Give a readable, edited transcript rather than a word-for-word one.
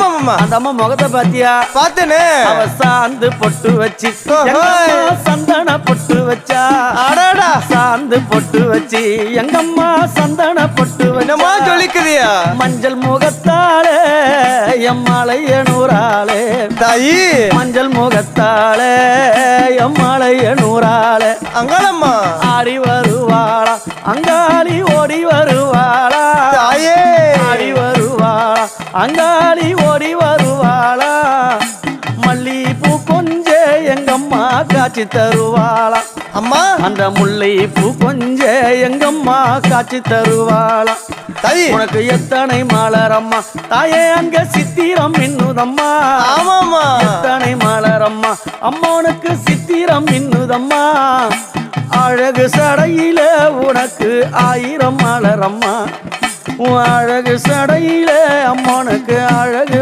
ஆமா அந்த அம்மா முகத்தை பாத்தியா? பாத்தேனே. அவ சாந்து பொட்டு வச்சு சந்தன பொட்டு வச்சா. அடடா சாந்து பொட்டு வச்சு எங்கம்மா சந்தன பொட்டு என்னமா சொல்லிக்குதியா? மஞ்சள் முகத்தாலே எம்மாளைய நூறாளே தாயி. மஞ்சள் முகத்தாலே எம்மாளைய நூறாளே அங்காளம்மா ஆடி வருவாளா அங்காளி ஓடி வருவாளா தாயே. ஆடி வருவாளா அங்காளி ஓடி வருவாளா மல்லிப்பூ கொஞ்ச எங்கம்மா காட்சி தருவாளா அம்மா அந்த முல்லை பூ கொஞ்ச எங்கம்மா காட்சி தருவாளா தாயி. உனக்கு எத்தனை மலரம்மா தாயே அங்க சித்திரம் இன்னுதம்மா. ஆமாமா எத்தனை மலரம்மா அம்மனுக்கு சித்திரம் இன்னுதம்மா. அழகு சடையில உனக்கு 1000 மலரம்மா. அழகு சடையில அம்மனுக்கு அழகு